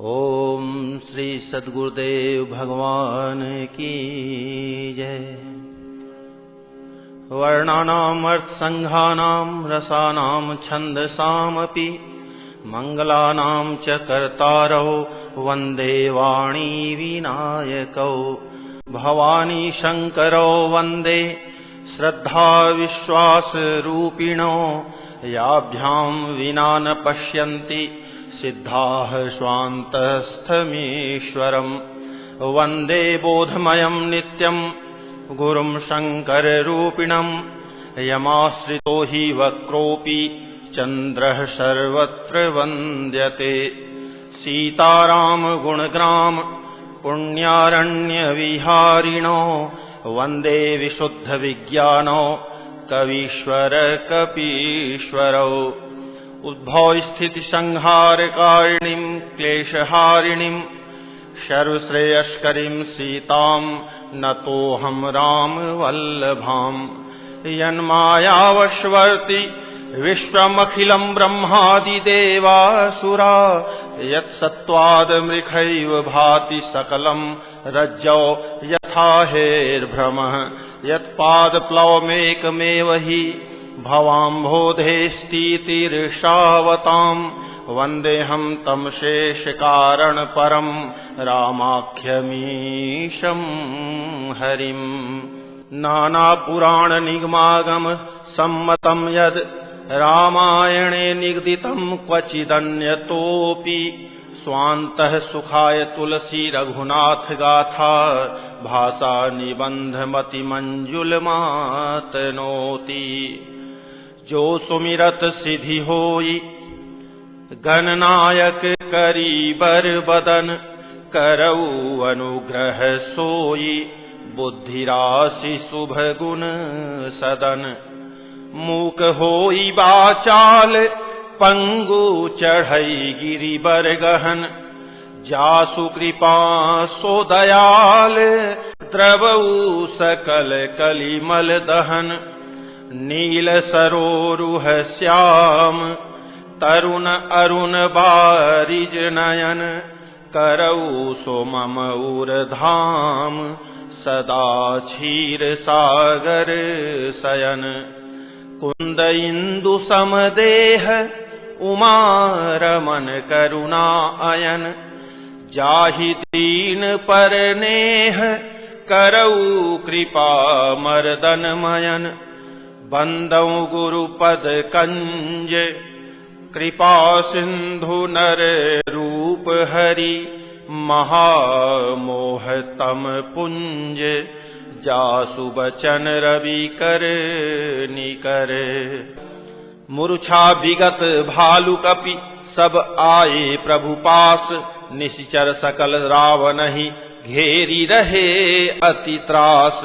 ओम श्री सद्गुरुदेव भगवान की जय। वर्णानाम अर्थसंघानाम रसानाम छंदसामपि मंगलानाम च कर्तारौ वंदे वाणी विनायकौ। भवानी शंकरौ वंदे श्रद्धा विश्वास रूपिणो। याभ्यां विना न पश्यन्ति सिद्धाः स्वान्तस्थमीश्वरम्। वन्दे बोधमयं नित्यं गुरुं शङ्कररूपिणम्। यमाश्रितो हि वक्रोऽपि चन्द्रः सर्वत्र वन्द्यते। सीताराम गुणग्राम पुण्यारण्यविहारिणो। वन्दे विशुद्धविज्ञानो कवीश्वर कपीश्वरौ। उद्भव स्थिति संहारकारिणीं क्लेशहारिणीं सर्वश्रेयस्करीं सीतां नतोऽहं रामवल्लभाम्। यन्मायावशवर्ति विश्वमखिलं ब्रह्मादिदेवासुरा। यत्सत्त्वादमृखैव भाति सकलं रज्जौ यथा हेर्भ्रमः। यत्पादप्लवमेकमेव हि भवाम्भोधेस्तीतिर्षावताम्। वन्देऽहं तं शेषकारणपरं रामाख्यमीशं हरिम्। नानापुराणनिगमागम सम्मतं यद् रामायणे निगदितं क्वचिदन्यतोऽपि। स्वान्तः सुखाय तुलसी रघुनाथ गाथा भाषा निबन्धमतिमञ्जुलमातनोति। जो सुमिरत सिद्धि होई गणनायक करीबर बदन। करऊ अनुग्रह सोई बुद्धिराशि शुभ गुण सदन। मूक होई बाचाल पंगु चढ़ई गिरिबर गहन। जासु कृपा सो दयाल द्रवऊ सकल कलिमल दहन। नील सरोरुह श्याम तरुण अरुण बारिज नयन। करऊ सो मम उरधाम सदा क्षीर सागर शयन। कुंद इंदु समदेह उमा रमन करुणा अयन। जाहि दीन पर नेह करऊ कृपा मर्दन मयन। बंदौ गुरुपद कंज कृपा सिंधु नर रूप हरि। महामोहतम पुंज जासु बचन रवि कर निकर। मूर्छा विगत भालु कपि सब आए प्रभु पास। निश्चर सकल रावण ही घेरी रहे अति त्रास।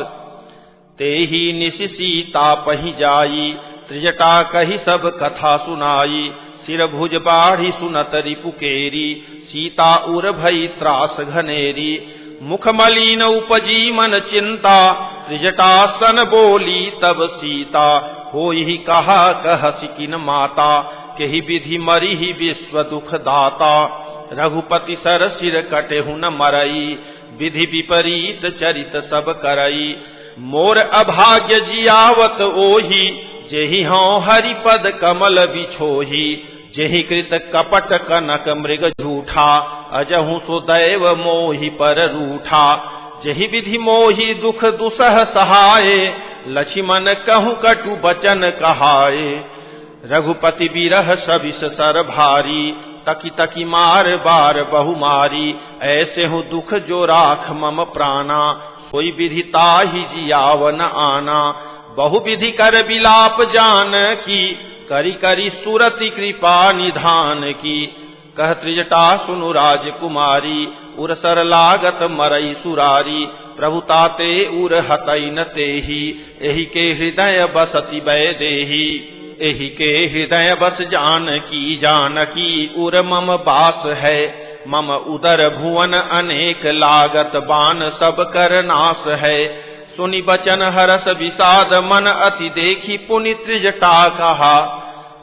तेहि निशि सीता पहि जाई त्रिजटा कही सब कथा सुनाई। सिर भुज बाढ़ी सुनत रिपुकेरी सीता उर भई त्रास घनेरी। मुख मलिन उपजी मन चिंता त्रिजटा सन बोली तब सीता। होई कहा कहसि किन माता केहि विधि मरि ही विश्व दुख दाता। रघुपति सर सिर कटेहु न मरई विधि विपरीत चरित सब करई। मोर अभाग्य जियावत ओहि जेहि हौं हरिपद कमल बिछोहि। जेहि कृत कपट कनक मृग झूठा अजहु सुदैव मोहि पर रूठा। जेहि विधि मोहि दुख दुसह सहाय लक्ष्मण कहूँ कटु बचन कहाए। रघुपति बिरह सबिस सर भारी तकी तकी मार बार बहु मारी। ऐसे हूँ दुख जो राख मम प्राणा सोई विधि ताहि जियावन आना। बहु विधि कर बिलाप जान की करी करी सुरति कृपा निधान की। कह त्रिजटा सुनु राजकुमारी उर सर लागत मरई सुरारी। प्रभु ताते उर हतई न तेहि एहि के हृदय बसति वैदेही। एहि के हृदय बस जानकी उर मम बास है। मम उदर भुवन अनेक लागत बान सब कर नाश है। सुनि बचन हरस विषाद मन अति देखी पुनि त्रिजटा कहा।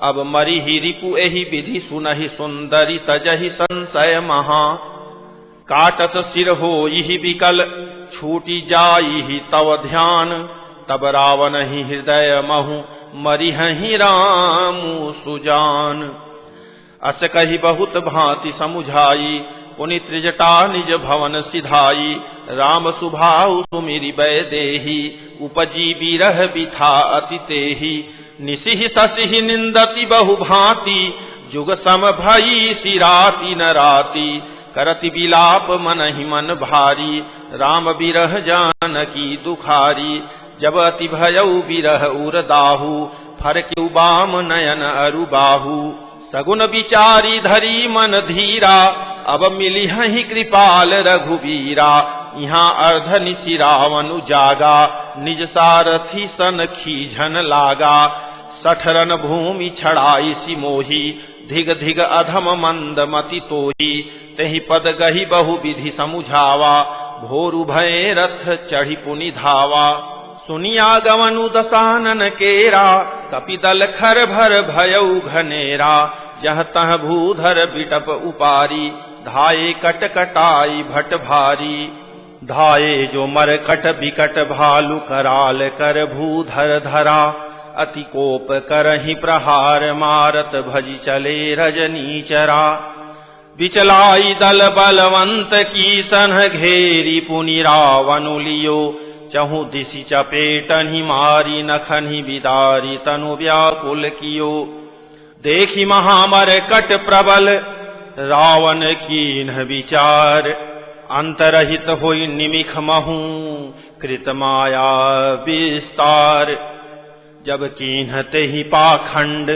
अब मरी ही रिपु एहि विधि सुनहि सुंदरी तजहि संशय महा। काटत सिर हो यही विकल छूटी जाई तव ध्यान। तब रावण ही हृदय महु मरिहि रामु सुजान। अस कही बहुत भांति समुझाई पुनि त्रिजटा निज भवन सिधाई। राम सुभाउ सुमिरि बै देहि उपजी बिरह बिथा अति तेहि। निसिहि ससिहि निंदति बहु भांति जुग सम भई सिराति न राति। करति बिलाप मनहि मन भारी राम बिरह जानकी दुखारी। जब अति भयउ बिरह उर दाहु फरकेउ बाम नयन अरु बाहु। सगुन विचारी धरी मन धीरा अब मिलिहि कृपाल रघुबीरा। यहाँ अर्ध निशि रावण जागा निज सारथी सन खीझन लागा। सठरन भूमि छड़ाई सी मोही धिग धिग अधम मंद मति तोही। तेहि पद गही बहु विधि समुझावा भोरु भय रथ चढ़ी पुनि धावा। सुनिया गवनु दसानन केरा कपिदल खर भर भयउ घनेरा। जह तह भूधर बिटप उपारी धाये कट कटाई भट भारी। धाये जो मरकट बिकट भालु कराल कर भूधर धरा। अति कोप करहि प्रहार मारत भजी चले रजनीचरा। बिचलाई दल बलवंत की सन घेरी पुनि रावनु लियो। चहु दिशि चपेटहि मारी नखनि बिदारी तनु व्याकुल कियो। देखि महामर कट प्रबल रावण कीन्ह विचार। अंतरहित होई निमिख महु कृत माया विस्तार। जब कीन्हते ही पाखंड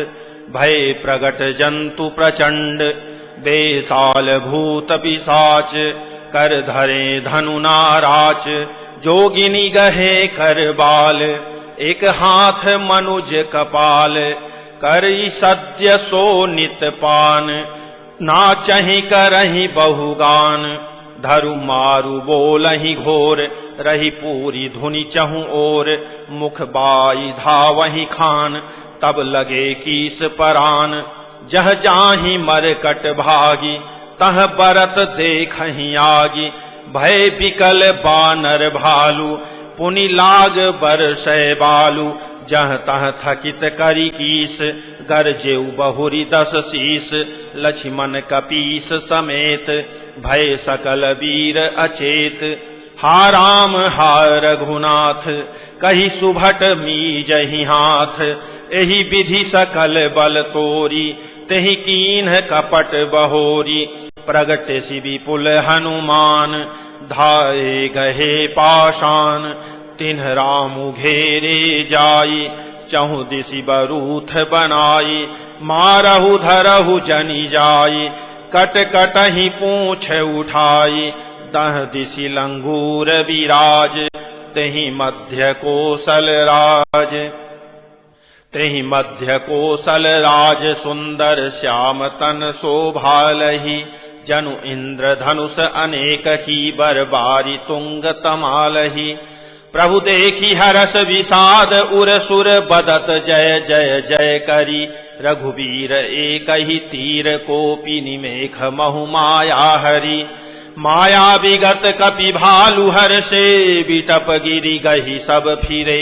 भय प्रगट जंतु प्रचंड। बेसाल भूत पिशाच कर धरे धनु नाराच। जोगिनी गहे कर बाल एक हाथ मनुज कपाल। करी सद्य सो नित पान नाचहि करहि बहुगान। धरु मारु बोलहि घोर रही पूरी धुनि चहु ओर। मुख बाई धावहि खान तब लगे कीस परान। जह जाहि मरकट भागी तह बरत देखहि आगी। भय बिकल बानर भालू पुनि लाग बरसै बालू। जह तह थकित करी कीस गरजेउ बहुरी 10 शीस। लक्ष्मण कपीस समेत भय सकल वीर अचेत। हा राम हा रघुनाथ कही सुभट मीजहि हाथ। एहि विधि सकल बल तोरी तेहि कीन्ह कपट बहोरी। प्रगट सि विपुल हनुमान धाये गहे पाषाण। तिन्ह रामु घेरे जाई चहु दिशि बरूथ बनाई। मारहु धरहु जनि जाई कट कटहि पूछ उठाई। दह दिशि लंगूर विराज तेहि मध्य कोसल राज। तेहि मध्य कोसल राज सुंदर श्याम तन शोभालहि। जनु इंद्र धनुष अनेक की बरबारी तुंग तमालहि। प्रभु देखी हरस विषाद उर सुर बदत जय जय जय करी। रघुबीर एक ही तीर कोपि निमेख महु माया हरि। माया विगत कपि भालु हर्षे बिटप गिरि गही सब फिरे।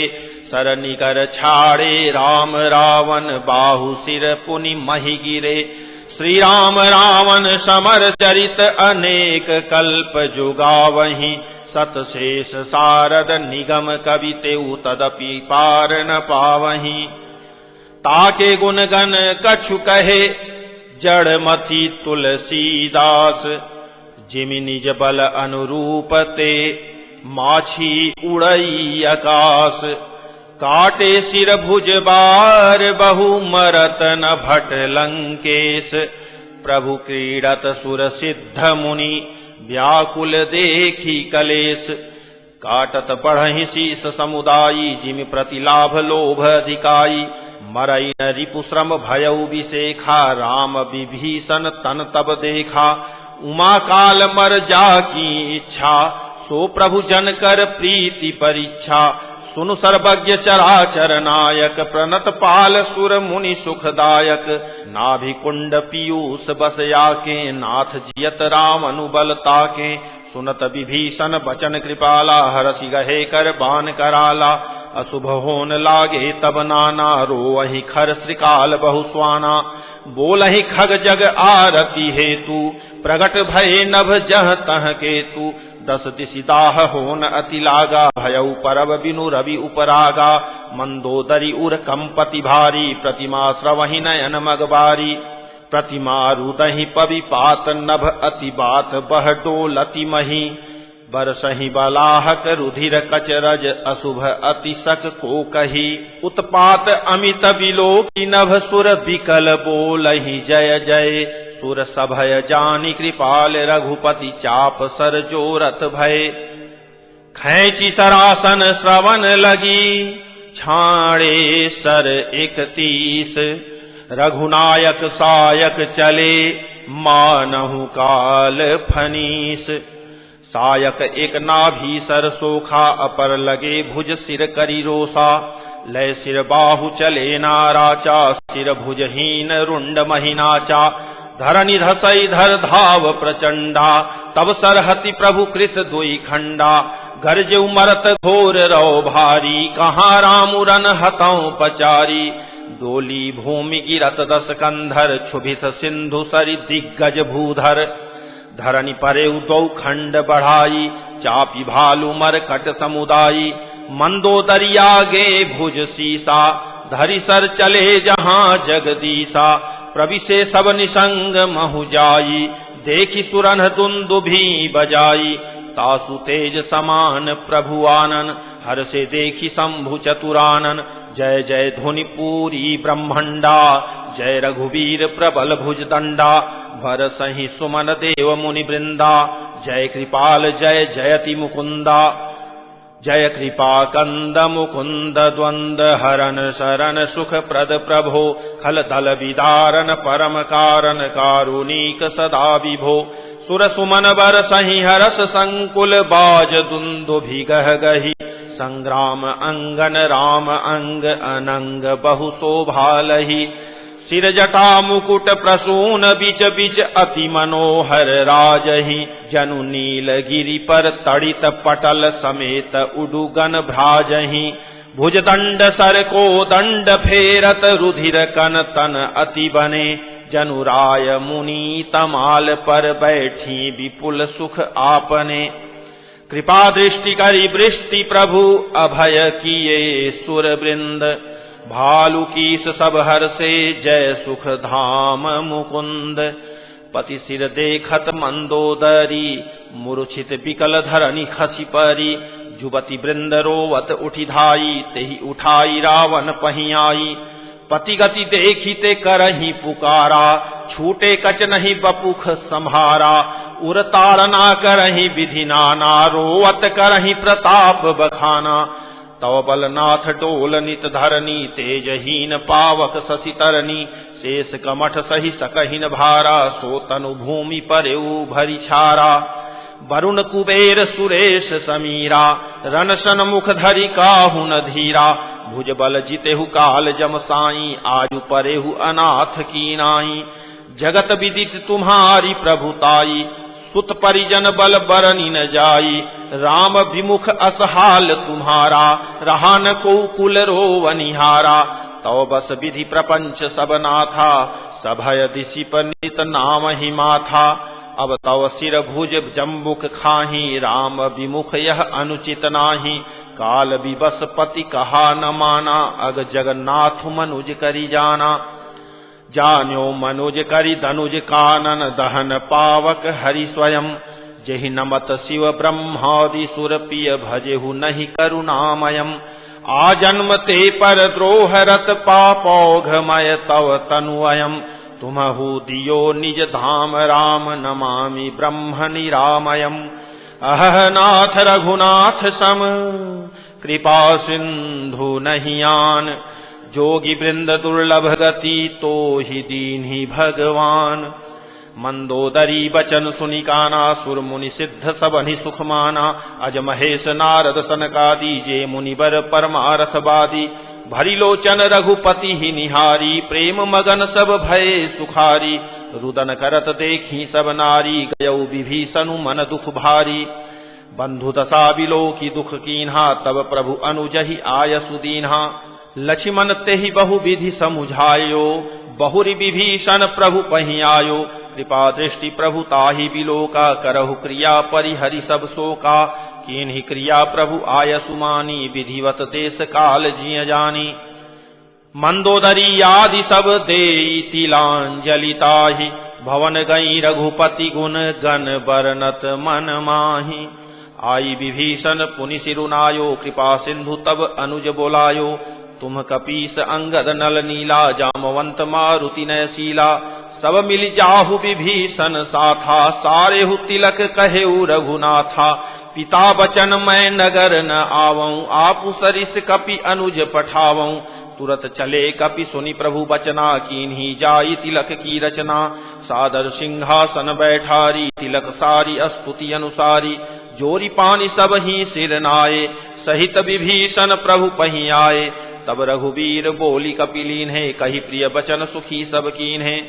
सरनि कर छाड़े राम रावण बाहु सिर पुनि महि गिरे। श्री राम रावण समर चरित अनेक कल्प जुगावहि। सत शेष सारद निगम कवितेउ तदपि पार न पावहि। ताके गुण गण कछु कहे जड़ मथि तुलसीदास। जिमि निज बल अनुरूप ते माछी उड़ई आकाश। काटे सिर भुज बार बहु मरत न भट लंकेश। प्रभु क्रीडत सुर सिद्ध मुनि व्याकुल देखी कलेश। काटत बढ़हि शीस समुदायी जिमि प्रतिलाभ लोभ अधिकाई। मरई न रिपु श्रम भयउ विशेखा राम विभीषण तन तब देखा। उमा काल मर जाकी इच्छा सो प्रभु जन कर प्रीति परीक्षा, सुनु सर्वज्ञ चराचर नायक, प्रणत पाल सुर मुनि सुखदायक, नाभि कुंड पीयूष बस याके, नाथ जियत राम अनुबल ताके, सुनत विभीषण बचन कृपाला, हरसि गहे कर बान कराला, अशुभ होन लागे तब नाना, रोवहि खर श्रीकाल बहुस्वाना, बोलहि खग जग आरती हेतु, प्रगट भये नभ जह तह केतु, दस दिशि दाह होन अति लागा, भयउ परब बिनु रवि उपरागा, मंदोदरी उर कंपति भारी, प्रतिमा श्रवहि नयन मगबारी, प्रतिमा रुदहि पवि पात नभ अति बात, बह डोलति मही, बरसहि बलाहक रुधिर कचरज, अशुभ अति सक को कही, उत्पात अमित बिलोकी नभ, सुर बिकल बोलहि जय जय, सुर सभय जानि कृपाल रघुपति, चाप सर जोरत भय, खैची सरासन श्रवण लगी, छाड़े सर 31, रघुनायक सायक चले, मानहु काल फनीस, सायक एक नाभि सर सोखा, अपर लगे भुज सिर करी रोसा, लय सिर बाहु चले नाराचा, सिर भुजहीन रुंड महिनाचा, धरनि धसई धर धाव प्रचंडा, तब सरहति प्रभु कृत दुई खंडा, गर्जउ मरत घोर रौ भारी, कहाँ रामुरन हतौ पचारी, डोली भूमि गिरत 10 कंधर, क्षुभित सिंधु सरि दिग्गज भूधर, धरनि परेउ 2 खंड बढ़ाई, चापी भालु मरकट समुदायी, मंदोदरिया गे भुज सीसा, धरि सर चले जहां जगदीसा, प्रविशे सब निसंग महु जाई, देखी तुरन दुंदुभि बजाई, तासु तेज समान प्रभु आनन, हर से देखी शंभु चतुरानन, जय जय ध्वनि पूरी ब्रह्मंडा, जय रघुवीर प्रबल भुज दंडा, भर सहि सुमन देव मुनि वृंदा, जय कृपाल जय जयति मुकुंदा, जय कृपा कंद मुकुंद द्वंद हरन शरण सुख प्रद प्रभो, खल दल विदारन परम कारण कारुणिक सदा विभो, सुर सुमन बर सहि हरस संकुल, बाज दुंदुभि गह गही, संग्राम अंगन राम अंग अनंग बहु शोभालहि, सिर जटा मुकुट प्रसून बिच बिच अति मनोहर राजहि, जनु नील गिरि पर तड़ित पटल समेत उडुगन भ्राजहि, भुजदंड सर को दंड फेरत रुधिर कन तन अति बने, जनु राय मुनि तमाल पर बैठी विपुल सुख आपने, कृपा दृष्टि करी वृष्टि प्रभु अभय किए सुर वृंद, भालु कीस सब हर से जय सुख धाम मुकुंद, पति सिर देखत मंदोदरी, मूर्छित बिकल धरनी खसी परी, जुबती वृंद रोवत उठी धाई, तेहि उठाई रावण पहियाई, पति गति देखिते करहि पुकारा, छूटे कच नहीं बपुख संहारा, उर ताड़ना करहि विधि नाना, रोवत करहि प्रताप बखाना, तव बलनाथ डोल नित धरनी, तेजहीन पावक शशि तरनी, शेष कमठ सहि सकहिन भारा, सो तनु भूमि परेउ भरि छारा, वरुण कुबेर सुरेश समीरा, रनसन मुख धरि काहु न धीरा, भुज बल जितेहु काल जम साई, आयु परेहु अनाथ की नाई, जगत विदित तुम्हारी प्रभुताई, सुत परिजन बल बरनि न जाई, राम विमुख असहाल तुम्हारा, रहा न को कुल रोवनिहारा, तव बस विधि प्रपंच सब नाथा, सभय दिशि पर नित नाम ही माथा, अब तव सिर भुज जम्बुक खाही, राम विमुख यह अनुचित नाही, काल विबस पति कहा न माना, अग जगन्नाथ मनुज करी जाना, जान्यो मनुज करी धनुज कानन, दहन पावक हरि स्वयं, जेहि नमत शिव ब्रह्मादि सुर पिय, भजेहु नहीं करुणामयम्, आजन्म ते पर द्रोह रत पापौघमय तव तनुअयम्, तुम्हु दियो निज धाम राम, नमामि ब्रह्म निरामयम्, अहह नाथ रघुनाथ सम, कृपा सिंधु नहीं आन, जोगी वृंद दुर्लभ गति, तो ही दीन्हि भगवान, मंदोदरी बचन सुनि काना, सुर मुनि सिद्ध सबहि सुख माना। अज महेश नारद सनकादि, जे मुनिवर परमारथवादी। भरी लोचन रघुपति ही निहारी, प्रेम मगन सब भये सुखारी। रुदन करत देखी सब नारी, गयौ विभीषण मन दुख भारी। बंधु दशा बिलोकी दुख कीन्हा, तब प्रभु अनुजहि आयसु दीन्हा। लक्ष्मण तेहि बहु विधि समुझायो, बहुरि विभीषण प्रभु पहि आयो। कृपा दृष्टि प्रभु ताहि बिलोका, करहु क्रिया परिहरि सब शोका। कीन्हि क्रिया प्रभु आयसु मानी, विधिवत देश काल जिय जानी। मंदोदरी आदि सब देई तिलांजलि ताहि, भवन गई रघुपति गुण गण बरनत मन माहि। आई विभीषण पुनि सिरुनायो, कृपा सिंधु तब अनुज बोलायो। तुम कपीस अंगद नल नीला, जामवंत मारुति नयशीला। सब मिल जाहु विभीषण साथा, सारेहु तिलक कहेउ रघुनाथा। पिता बचन मैं नगर न आवऊं, आपु सरिस कपि अनुज पठावऊं। तुरत चले कपि सुनि प्रभु बचना, कीन्ही जाई तिलक की रचना। सादर सिंहासन बैठारी, तिलक सारी स्तुति अनुसारी। जोरी पानी सब ही सिर नाये, सहित विभीषण प्रभु पहि आए। तब रघुवीर बोली कपिलीन है, कही प्रिय बचन सुखी सब कीन है।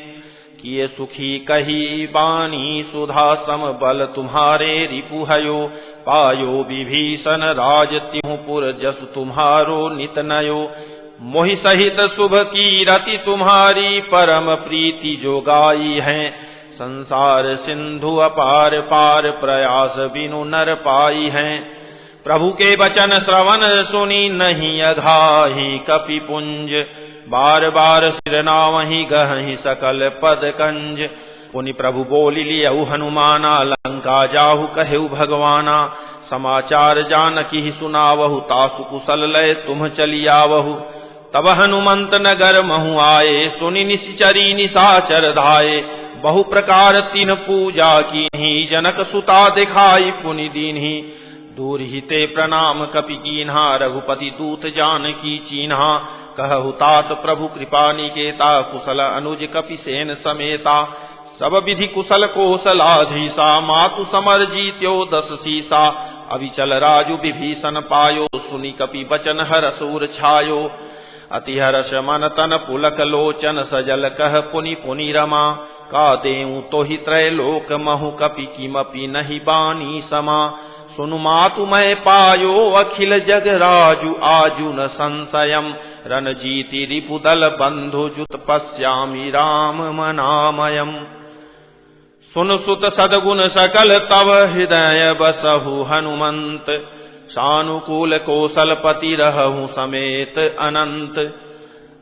किए सुखी कही बानी सुधा सम, बल तुम्हारे रिपु हयो। पायो विभीषण राज तिहुपुर, जस तुम्हारो नित नयो। मोहि सहित शुभ की रति तुम्हारी, परम प्रीति जो गाई है। संसार सिंधु अपार पार, प्रयास बिनु नर पाई है। प्रभु के वचन श्रवण सुनी, नहीं अघाहि कपि पुंज। बार बार सिर नावहि, गहहि सकल पद कंज। पुनि प्रभु बोलि लियौ हनुमाना, लंका जाहु कहेउ भगवाना। समाचार जानकी सुनावहु, तासु कुशल लय तुम चली आवहु। तब हनुमंत नगर महु आए, सुनि निश्चरी निशाचर धाये। बहु प्रकार तीन पूजा कीन्ही, जनक सुता दिखाई पुनि दीन्ही। दूर हिते प्रणाम कपि कीन्हा, रघुपति दूत जानकी चीन्हा। कहु तात प्रभु कृपा निकेता, कुशल अनुज कपि सेन समेता। सब विधि कुशल कोसलाधीसा, मातु समर जीत्यो 10 सीसा। अविचल राजु विभीषण पायो, सुनि कपि बचन हरष उर छायो। अति हर्ष मन तन पुलक लोचन, सजल कह पुनि पुनि रमा। का देऊं तोहि त्रैलोक महु, कपि किमपि नहि बानी समा। सुनु मातु मैं पायो, अखिल जग राजु आजु न संशयम्। रणजीति रिपुदल बंधु, जुत पश्यामि राम मनामयम्। सुन सुत सदगुण सकल, तव हृदय बसहु हनुमंत। सानुकूल कौशलपति रहु समेत अनंत।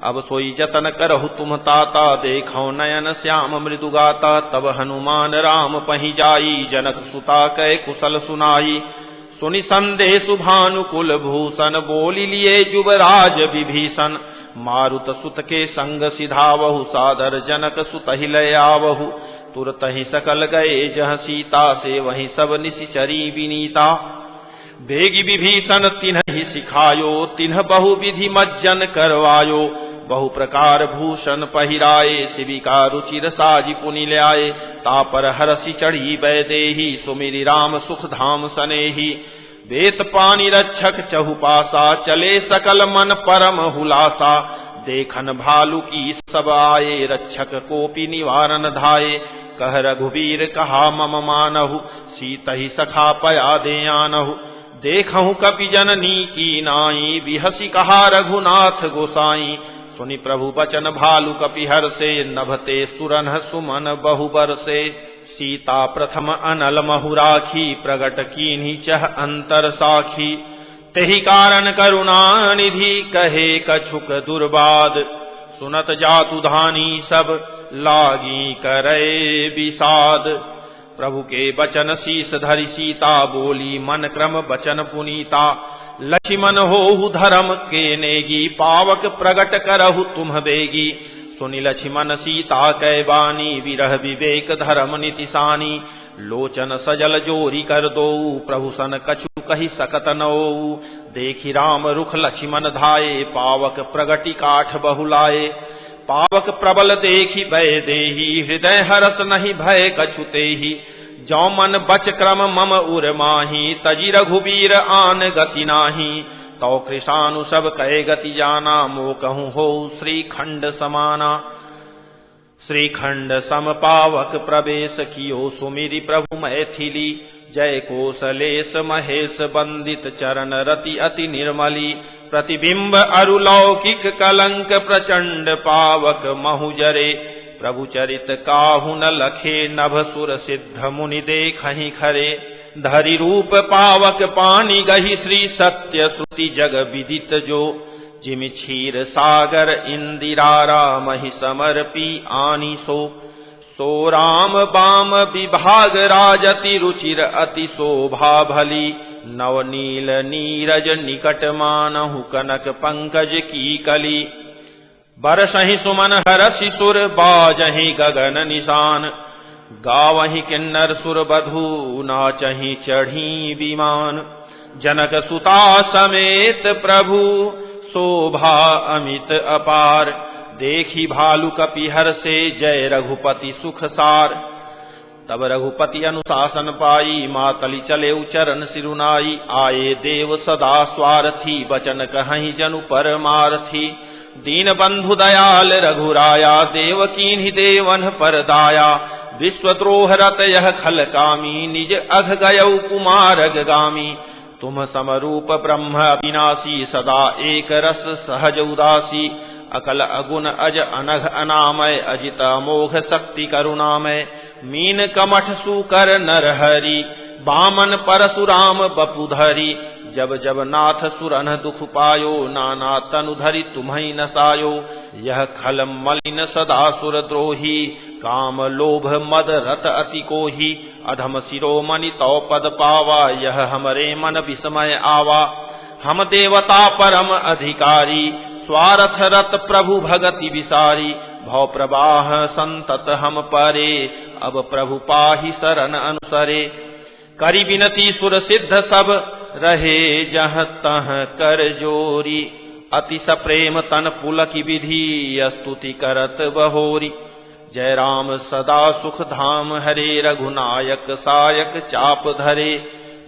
अब सोई जतन करहु तुम ताता, देखौ नयन श्याम मृदुगाता। तब हनुमान राम पहि जाई, जनक सुता कै कुशल सुनाई। सुनि संदेशु भानुकुल भूषण, बोली लिए जुबराज विभीषण। मारुत सुत के संग सिधावहु, सादर जनक सुत ही लय आवहु। तुरत ही सकल गए जह सीता, से वही सब निशिचरी विनीता। बेगी विभीषण तिन्हि सिखायो, तिन्ह बहु विधि मज्जन करवायो। बहु प्रकार भूषण पहिराए, शिविका रुचिर साजी पुनि ल्याए। तापर हरसि चढ़ी बैदेही, सुमिरि राम सुख धाम सनेही। वेत पानी रक्षक चहुपासा, चले सकल मन परम हुलासा। देखन भालु की सब आए, रक्षक कोपि निवारण धाये। कह रघुवीर कहा मम मानहु, सीतहि सखा पया दे आनहु। देखहु कपि जननी की नाई, बिहसी कहा रघुनाथ गोसाई। सुनि प्रभु बचन भालु कपि हर्षे, नभते सुरन सुमन बहु बरसे। सीता प्रथम अनल महु राखी, प्रगट कीन्ही चह अंतर साखी। तेहि कारण करुणा निधि, कहे कछुक दुर्बाद। सुनत जातु धानी सब, लागी करे विषाद। प्रभु के बचन शीस धरि सीता, बोली मन क्रम बचन पुनीता। लक्ष्मण होहु धर्म के नेगी, पावक प्रगट करहु तुम बेगी। सुनि लक्ष्मण सीता कै बानी, विरह विवेक धर्म नीतिसानी। लोचन सजल जोरी कर दो, प्रभु सन कछु कहि सकत नओ। देखि राम रुख लक्ष्मण धाये, पावक प्रगति काठ बहुलाए। पावक प्रबल देखी भय देही, हृदय हरस नहीं भय कछुते ही। जौ मन बच क्रम मम उर माही, तजी रघुबीर आन गति नाही। तौ कृशानु सब कहे गति जाना, मो कहूँ हो श्रीखंड समाना। श्रीखंड सम पावक प्रवेश कियो, सुमिरि प्रभु मैथिली। जय कोसलेश महेश बंदित, चरण रति अति निर्मली। प्रतिबिंब अरुलौकिक कलंक, प्रचंड पावक महु जरे। प्रभु चरित काहु न लखे, नभ सुर सिद्ध मुनि देखहि खरे। धरि रूप पावक पानी गहि, श्री सत्य श्रुति जग विदित जो। जिमि क्षीर सागर इंदिरा, रामहि समर्पी आनी सो। सो राम बाम विभाग, राजति रुचिर अति शोभा भली। नवनील नीरज निकट, मानहु कनक पंकज की कली। बरसहि सुमन हरषि सुर, बाजहि गगन निशान। गावहि किन्नर सुर बधू, नाचहि चढ़ी विमान। जनक सुता समेत प्रभु, शोभा अमित अपार। देखी भालु कपिहर से, जय रघुपति सुख सार। तब रघुपति अनुशासन पाई, मातली चले उचरण सिरुनाई। आए देव सदा स्वार्थी, बचन कहीं जनु परमार्थी। दीन बंधु दयाल रघुराया, देव कीन्हि देवन पर दाया। विश्वद्रोह रत यह खल कामी, निज अघ गयौ कुमारग गामी। तुम समरूप ब्रह्म अविनाशी, सदा एक रस सहज उदासी। अकल अगुण अज अनघ अनामय, अजित अमोघ शक्ति करुणामय। मीन कमठ सूकर नरहरि, बामन परशुराम बपुधरी। जब जब नाथ सुरन दुख पायो, नाना तनु धरि तुम्हि नसायो। यह खल मलिन सदा सुर द्रोही, काम लोभ मद रत अति कोही। अधम शिरोमणि तौ पद पावा, यह हमरे मन विस्मय आवा। हम देवता परम अधिकारी, स्वार्थ रत प्रभु भगति विसारी। भव प्रवाह संतत हम परे, अब प्रभु पाहि शरण अनुसरे। करि विनती सुर सिद्ध सब, रहे जह तह कर जोरी। अति सप्रेम तन पुलकी विधि, स्तुति करत बहोरी। जय राम सदा सुख धाम हरे, रघुनायक सायक चाप धरे।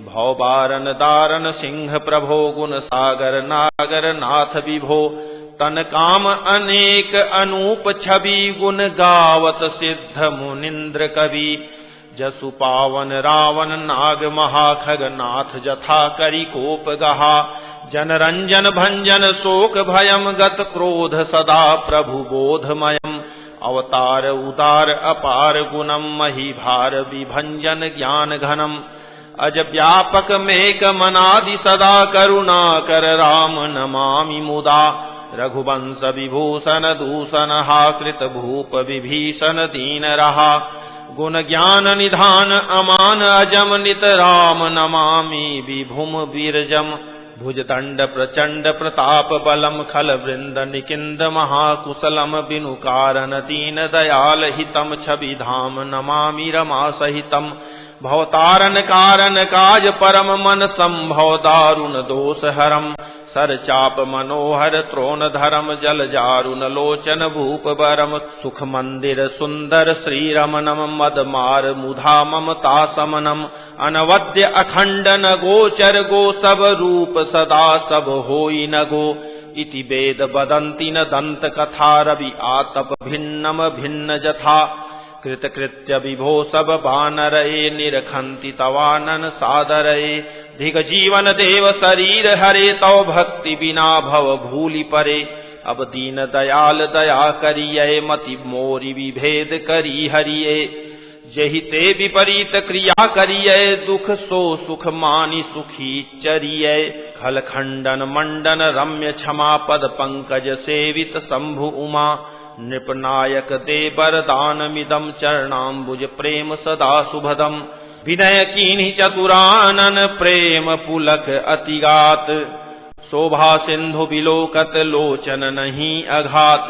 भव बारन दारन सिंह प्रभो, गुण सागर नागर नाथ विभो। तन काम अनेक अनूप छवि, गुण गावत सिद्ध मुनिंद्र कवि। जसु पावन रावण नाग महाखग, नाथ जथा करि कोप गहा। जनरंजन भंजन शोक भयम, गत क्रोध सदा प्रभु बोधमयम। अवतार उदार अपार गुणम, मही भार विभंजन ज्ञान घनम। अज व्यापक मेक मनादि सदा, करुणा कर राम नमामि मुदा। रघुवंश विभूषण दूषण हा, कृत भूप विभीषण दीन रहा। गुण ज्ञान निधान अमान, अजम नित राम नमामि विभुम विरजम। भुजदंड प्रचंड प्रताप बलम, खल वृंद निकिंद महाकुशलम। बिनु कारण दीन दयाल हितम, छवि धाम नमामि रमा सहितम। भवतारण कारण काज परम, मन संभव दारुण दोष हरम। सर चाप मनोहर त्रोण धरम, जल जारुन लोचन भूप बरम। सुख मंदिर सुंदर श्री रमनम, मद मार मुधा ममता समनम। अनवद्य अखंड न गोचर गो, सब रूप सदा सब होई न गो। इति वेद बदंति न दंत कथा, रवि आतप भिन्नम भिन्न जथा। कृत कृत्य विभो सब बानरए, निरखंति तवानन सादरए। धिक जीवन देव शरीर हरे, तव भक्ति बिना भव भूलि परे। अब दीन दयाल दया करिए, मति मोरि विभेद करी हरिये। जहि ते विपरीत क्रिया करिए, दुख सो सुख मानि सुखी चरिए। खल खंडन मंडन रम्य क्षमा, पद पंकज सेवित शंभु उमा। नृपनायक दे वरदानमिदं, चरणाम्बुज प्रेम सदा शुभदम। विनय कीन्हि चतुरानन, प्रेम पुलक अतिगात। शोभा सिंधु बिलोकत, लोचन नहीं अघात।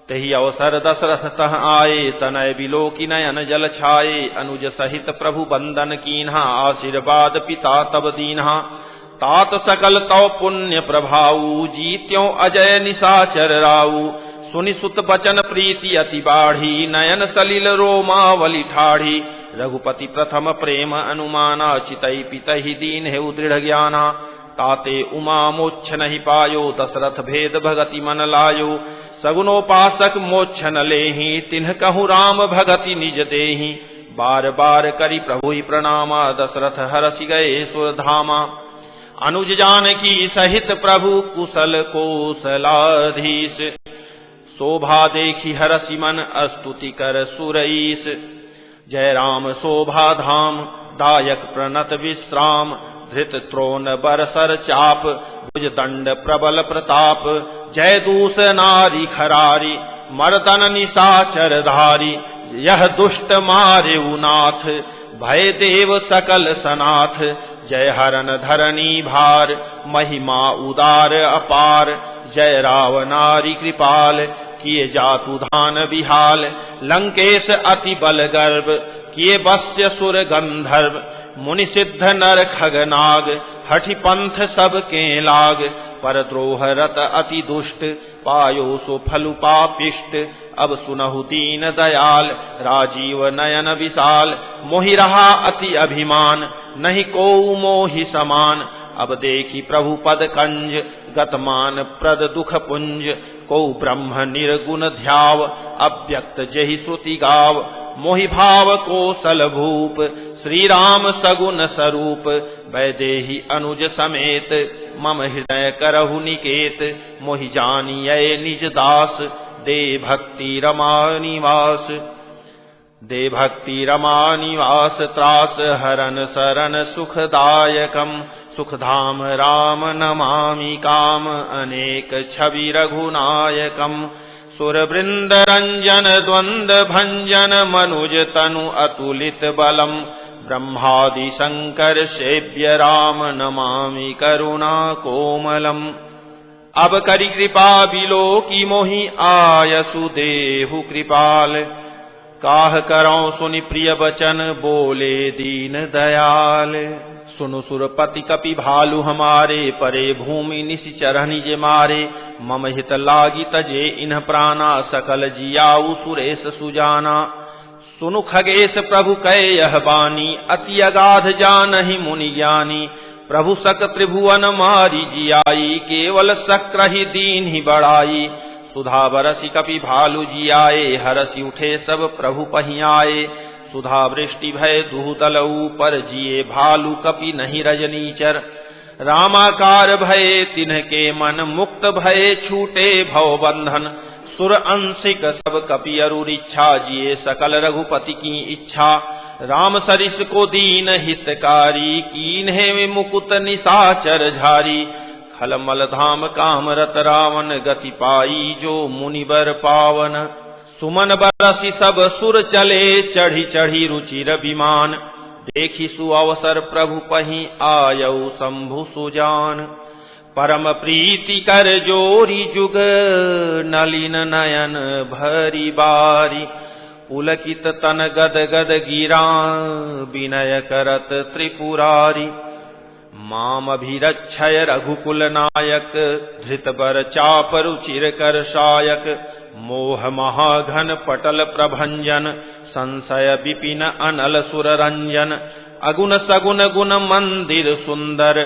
तहि अवसर दशरथ तह आए, तनय बिलोकी नयन जल छाए। अनुज सहित प्रभु बंदन कीन्हा, आशीर्वाद पिता तब दीन्हा। तात सकल तव पुण्य प्रभाऊ, जीत्यों अजय निशाचर राऊ। सुनि सुत बचन प्रीति अति बाढ़ी, नयन सलिल रोमावली ठाढ़ी। रघुपति प्रथम प्रेम अनुमाना, चितई पितहि दीन है दृढ़ ज्ञाना। ताते उमा मोक्ष नहीं पायो, दशरथ भेद भगति मन लायो। सगुनोपासक मोक्ष न लेहि, तिन्ह कहूँ राम भगति निज देहि। बार बार करि प्रभु ही प्रणामा, दशरथ हरसि गए सुरधामा। अनुज जानकी सहित प्रभु कुशल कोसलाधीश, शोभा देखी हरसि मन स्तुति कर सुरईस। जय राम शोभा धाम, दायक प्रणत विश्राम। धृत त्रोण बरसर चाप, भुज दंड प्रबल प्रताप। जय दूस नारी खरारी, मर्दन निशाचर धारी। यह दुष्ट मारे नाथ, भय देव सकल सनाथ। जय हरन धरनी भार, महिमा उदार अपार। जय रावनारी कृपाल, किए जातु धान बिहाल। लंकेश अति बल गर्भ, किए वश्य सुर गंधर्व। मुनि सिद्ध नर खगनाग, हठि पंथ सब के लाग। पर द्रोह रत अति दुष्ट, पायो सो फलु पापिष्ट। अब सुनहु दीन दयाल, राजीव नयन विशाल। मोहि रहा अति अभिमान, नहीं को मोहि समान। अब देखी प्रभु पद कंज, गतमान प्रद दुख पुंज। को ब्रह्म निर्गुण ध्याव, अव्यक्त जेहि श्रुति गाव। मोहि भाव कोसल भूप, श्री राम सगुन स्वरूप। वैदेही अनुज समेत, मम हृदय करहु निकेत। मोहि जानियै निज दास, दे भक्ति रमा निवास। दे भक्ति रमा निवास, त्रास हरन शरण सुखदायकम। सुखधाम राम नमामि, काम अनेक छवि रघुनायकम। सुरवृंद रंजन द्वंद भंजन, मनुज तनु अतुलित बलम। ब्रह्मादि शंकर सेव्य राम, नमामि करुणा कोमलम। अब करि कृपा बिलो की, मोहि आयसु देहु कृपाल। काह करौं सुनि प्रिय बचन, बोले दीन दयाल। सुनु सुरपति कपि भालु हमारे, परे भूमि निशिचर निज मारे। मम हित लागी तजे इन्ह प्राणा, सकल जियाऊ सुरेश सुजाना। सुनु खगेश प्रभु कहे यह बानी, अति अगाध जानहि मुनि ज्ञानी। प्रभु सक त्रिभुवन मारी जियाई, केवल सक्रहि दीन ही बढ़ाई। सुधा बरसी कपि भालु जियाए, हरसि उठे सब प्रभु पहियाए। सुधा वृष्टि भय दुहूतल ऊपर, जिए भालु कपि नहीं रजनीचर। रामाकार भये तिन्ह के मन, मुक्त भये छूटे भव बंधन। सुर अंशिक सब कपि अरुर इच्छा, जिए सकल रघुपति की इच्छा। राम सरिस को दीन हितकारी, कीन्हे मुकुत निशाचर झारी। खलमल धाम काम रत रावण, गति पाई जो मुनिबर पावन। सुमन बरसी सब सुर चले, चढ़ी चढ़ी रुचिर विमान। देखी सुअवसर प्रभु पहि, आयऊ शंभु सुजान। परम प्रीति कर जोरी जुग, नलिन नयन भरी बारी। पुलकित तन गद गद गिरा, विनय करत त्रिपुरारी। मामभिरक्षय रघुकुल नायक, धृत बर चाप रुचिर कर सायक। मोह महाघन पटल प्रभंजन, संशय विपिन अनल सुर रंजन। अगुण सगुण गुण मंदिर सुंदर,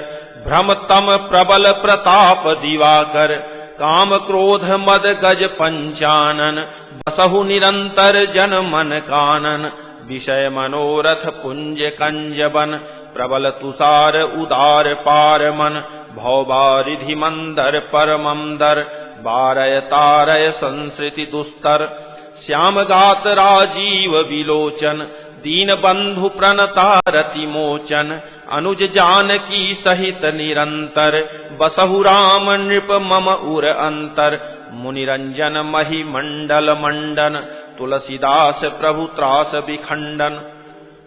भ्रम तम प्रबल प्रताप दिवाकर। काम क्रोध मद गज पंचानन, बसहु निरंतर जन मन कानन। विषय मनोरथ पुंज कंजबन, प्रबल तुषार उदार पार मन। भवबारिधि मंदर परमंदर, बारय तारय संसृति दुस्तर। श्याम गात राजीव विलोचन, दीन बंधु प्रणतारति मोचन। अनुज जानकी सहित निरंतर, बसहु राम नृप मम उर अंतर। मुनिरंजन मही मंडल मंडन, तुलसीदास प्रभु त्रास विखंडन।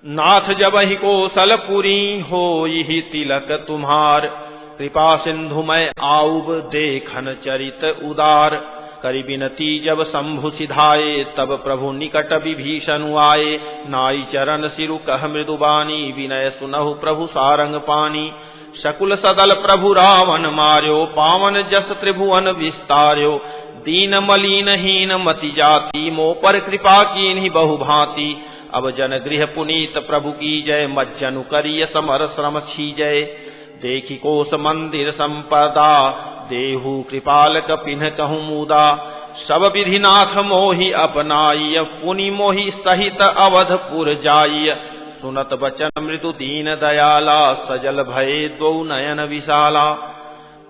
नाथ जबहि कौशलपुरी, होई तिलक तुम्हार। कृपा सिंधु मैं आउब, देखन चरित उदार। करि बिनती जब शंभु सिधाए, तब प्रभु निकट विभीषण आए। नाई चरण सिरु कह मृदुबानी, विनय सुनहु प्रभु सारंग पानी। शकुल सदल प्रभु रावण मार्यो, पावन जस त्रिभुवन विस्तार्यो। दीन मलिन हीन मति जाति, मोह पर कृपा कीन्हि बहु भांति। अब जन गृह पुनीत प्रभु की जय, मज्जनु करिय समर श्रम छीजय। देखि कोस मंदिर संपदा, देहु कृपाल कपिन कहूँ मुदा। सब विधिनाथ मोहि अपनाई, पुनि मोहि सहित अवधपुर जाई। सुनत बचन मृदु दीन दयाला, सजल भये दो नयन विशाला।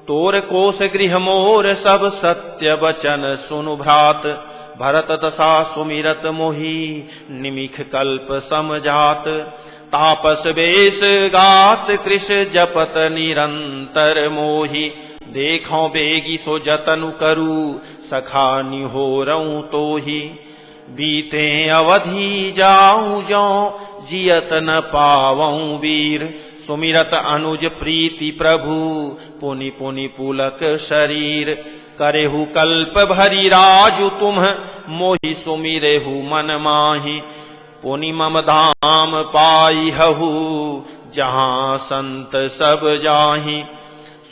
तोर कोस गृह मोर सब सत्य वचन सुनु भ्रात। भरत दशा सुमिरत मोहि, निमिख कल्प समझात। तापस वेश गात कृष जपत निरंतर मोहि। देखो बेगी सो जतनु करू, सखा निहोरऊं तोहि। बीते अवधि जाऊं जो, जियत न पावऊं वीर। सुमिरत अनुज प्रीति प्रभु, पुनि पुनि पुलक शरीर। करेहु कल्प भरी राजु तुम, मोहि सुमिरेहु मन माहि। पुनि मम धाम पाई हहु, जहाँ संत सब जाहि।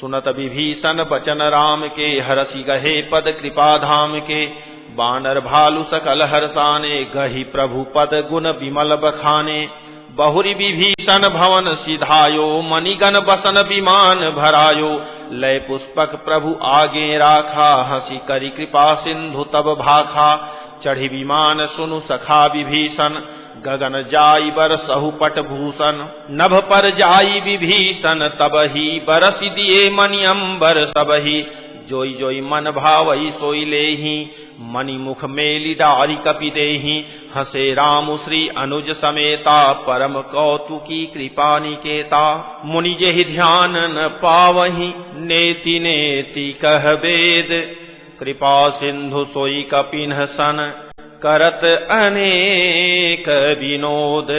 सुनत विभीषण बचन राम के, हरसि गहे पद कृपा धाम के। बानर भालु सकल हर्षाने, गहि प्रभु पद गुण विमल बखाने। बहुरी विभीषण भवन सिधायो, मणिगण बसन विमान भरायो। लय पुष्पक प्रभु आगे राखा, हंसी करी कृपा सिंधु तब भाखा। चढ़ी विमान सुनु सखा विभीषण, गगन जाई बरसहु पट भूषण। नभ पर जाई विभीषण तबहि, बरसि दिए मणि अंबर सबहि। जोई जोई मन भावई सोई लेहि, मणि मुख मेली डारी कपि देहि। हसे राम श्री अनुज समेता, परम कौतुकी कृपा निकेता। मुनि जेहि ध्यान न पावहि, नेति नेति कह वेद। कृपा सिंधु सोई कपिन सन, करत अनेक विनोद।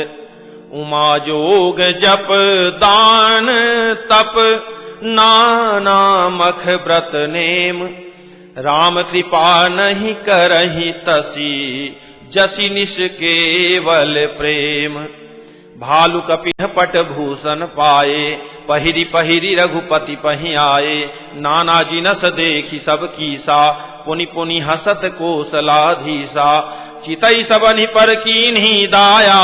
उमा जोग जप दान तप, नाना मख व्रत नेम। राम कृपा नहीं करहि तसी, जसि निश केवल प्रेम। भालु कपिन पट भूषण पाए, पहिरी पहिरी रघुपति पहि आए। नाना जिनस देखि सब कीसा, पुनि पुनि हसत कोसलाधीसा। चितई सबनि पर कीन्ही दाया,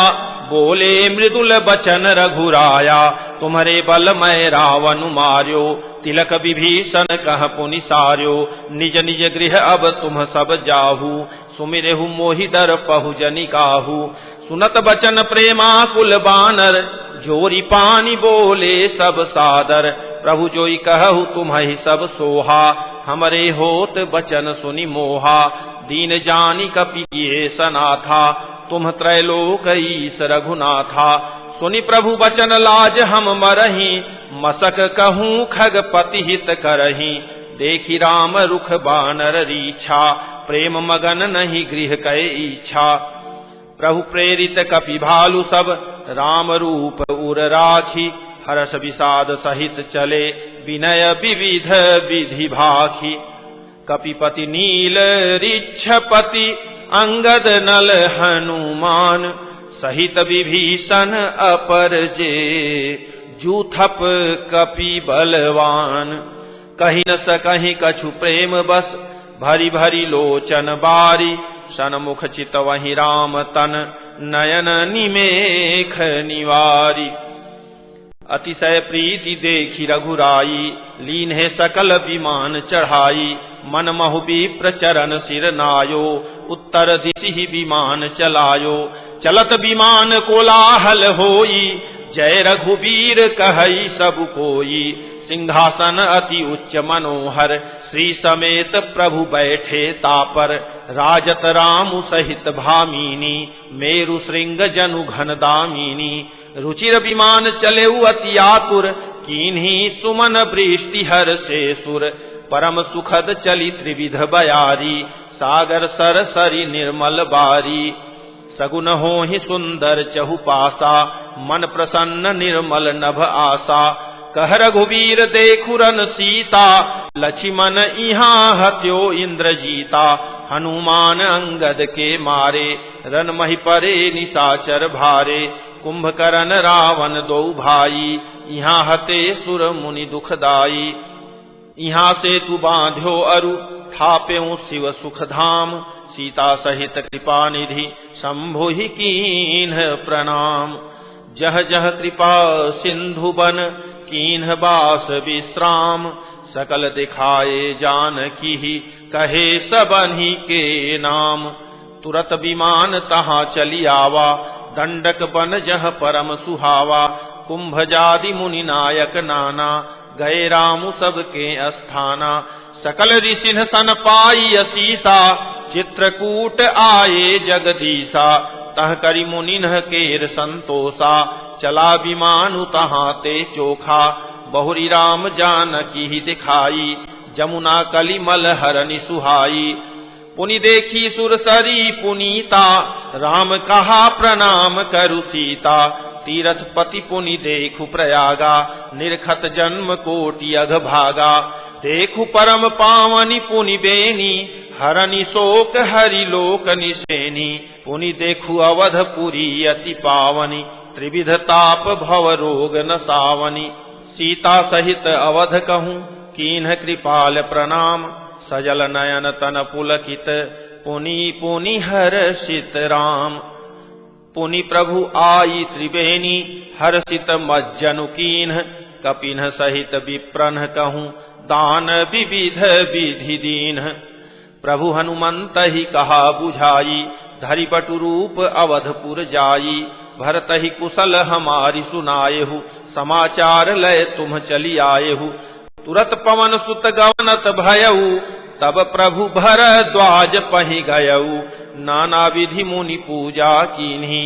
बोले मृदुल बचन रघुराया। तुम्हारे बल मैं रावण मार्यो, तिलक विभीषण कह पुनि सार्यो। निज निज गृह अब तुम सब जाहू, सुमिरेहु मोहि डर पहु जनि काहू। सुनत बचन प्रेमाकुल बानर, जोरी पानी बोले सब सादर। प्रभु जोई कहु तुम्हि सब सोहा, हमरे होत बचन सुनि मोहा। दीन जानी कपि किए सनाथा, तुम त्रैलोक ईश रघुनाथा। सुनि प्रभु बचन लाज हम मरहि, मसक कहूँ खगपति हित करहि। देखि राम रुख बानर रीछा, प्रेम मगन नहीं गृह कै इच्छा। प्रभु प्रेरित कपि भालु सब, राम रूप उर राखी। हर्ष विषाद सहित चले, विनय विविध विधि भाखी। कपिपति नील ऋक्षपति, अंगद नल हनुमान। सहित विभीषण अपर जे, जूथप कपि बलवान। कहि न सकहि कछु प्रेम बस, भरी भरी लोचन बारी। सनमुख चितवहि राम तन, नयन निमेख निवारी। अतिशय प्रीति देखि रघुराई, लीन है सकल विमान चढ़ाई। मन महु विप्र चरण सिर नायो, उत्तर दिशि विमान चलायो। चलत विमान कोलाहल होई, जय रघुवीर कहई सब कोई। सिंहासन अति उच्च मनोहर, श्री समेत प्रभु बैठे तापर। राजत रामु सहित भामिनी, मेरु श्रृंग जनु घन दामिनी। रुचिर विमान चलेउ अति आतुर, कीन्ही सुमन वृष्टि हर से सुर। परम सुखद चली त्रिविध बयारी, सागर सर सरी निर्मल बारी। सगुन होहि सुंदर चहुपासा, मन प्रसन्न निर्मल नभ आसा। कह रघुवीर देखुरन सीता, लक्ष्मण इहाँ हत्यो इंद्रजीता, हनुमान अंगद के मारे, रन मही परे निशाचर भारे, कुंभकर्ण रावण दो भाई, यहाँ हते सुर मुनि दुखदाई। यहाँ से तू बांध्यो अरु, थाप्यो शिव सुख धाम, सीता सहित कृपा निधि, शंभु ही कीन्ह प्रणाम। जह जह कृपा सिंधु बन, कीन्ह बास विश्राम, सकल दिखाए जानकी ही, कहे सबन्ही के नाम। तुरत विमान तहाँ चली आवा, दंडक बन जह परम सुहावा, कुंभ जादि मुनि नायक नाना, गए रामु सबके अस्थाना। सकल ऋषिन सन पाई असीसा, चित्रकूट आए जगदीसा, तह करि मुनिन्ह केर संतोषा, चला विमानु तहाँ ते चोखा। बहुरी राम जानकी ही दिखाई, जमुना कलिमल हरनि सुहाई। पुनि देखी सुरसरी पुनीता, राम कहा प्रणाम करु सीता। तीरथ पति पुनि देखु प्रयागा, निरखत जन्म कोटि अघ भागा। देखु परम पावनि पुनि बेनी, हरनि शोक हरि लोक निसेनी। पुनि देखु अवधपुरी अति पावनी, त्रिविध ताप भव रोग न सावनी। सीता सहित अवध कहूँ, कीन्ह कृपाल प्रणाम। सजल नयन तन पुलकित, पुनि पुनि हर्षित राम। पुनि प्रभु आई त्रिवेणी, हर्षित मज्जनु कीन्ह। कपिन्ह सहित विप्रन्ह कहूँ, दान विविध विधि दीन्ह। प्रभु हनुमंत ही कहा बुझाई, धरि बटु रूप अवधपुर जाई। भरत ही कुशल हमारी सुनाएहु, समाचार लय तुम चली आएहु। तुरत पवन सुत गवनत भयऊ, तब प्रभु भरद्वाज पहि गयऊ। नाना विधि मुनि पूजा कीन्ही,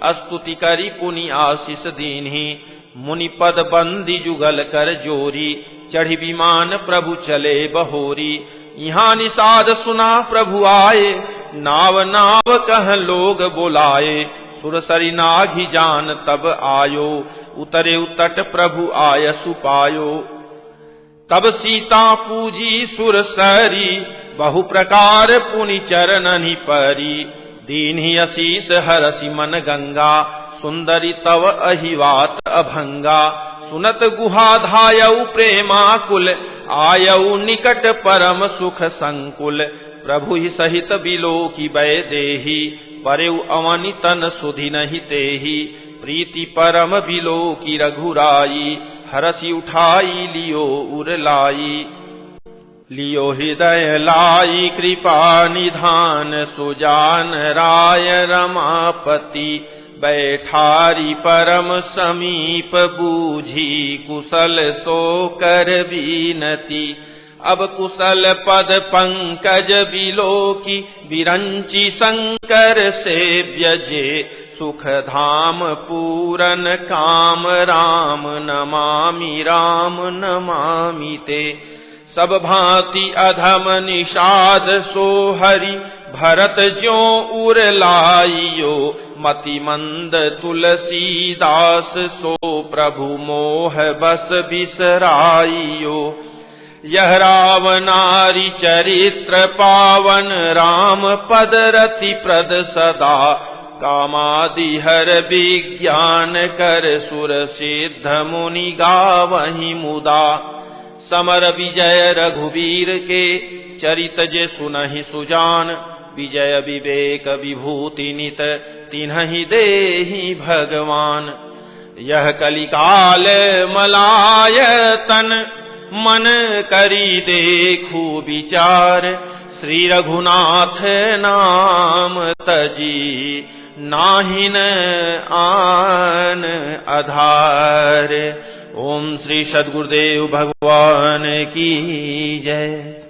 स्तुति करी पुनि आशीष दीन्ही। मुनि पद बंदी जुगल कर जोरी, चढ़ी विमान प्रभु चले बहोरी। यहाँ निषाद सुना प्रभु आए, नाव नाव कह लोग बुलाए। सुरसरी नाघि जान तब आयो, उतरे उतट प्रभु आयसु पायो। तब सीता पूजी सुरसरी, बहु प्रकार पुनि चरणनि परी। दीन्हि असीस हरसि मन गंगा, सुंदरी तव अहिवात अभंगा। सुनत गुहा धायऊ प्रेमाकुल, आयऊ निकट परम सुख संकुल। प्रभु ही सहित बिलोकी बै देही, परेउ अवनि तन सुधि नहि तेहि। प्रीति परम बिलोकी रघुराई, हरसि उठाई लियो उर लाई। लियो हृदय लाई कृपा निधान, सुजान राय रमापति। बैठारी परम समीप, बूझी कुशल सो कर बीनती। अब कुशल पद पंकज बिलोकी, विरंची शंकर सेव्य जे। सुख धाम पूरन काम, राम नमामि राम नमामि ते। सब भांति अधम निषाद सो हरि, भरत ज्यों उर लाइयो। मति मंद तुलसीदास, सो प्रभु मोह बस बिसराइयो। यह रावनारी चरित्र पावन, राम पद रति प्रद सदा। कामादि हर विज्ञान कर, सुर सिद्ध मुनि गावहि मुदा। समर विजय रघुवीर के, चरित जे सुनहि सुजान। विजय विवेक विभूति नित, तिन्हि देहि भगवान। यह कलिकाल मलायतन, मन करी देखू विचार। श्री रघुनाथ नाम तजी, नाहिन आन आधार। ओम श्री सद्गुरुदेव भगवान की जय।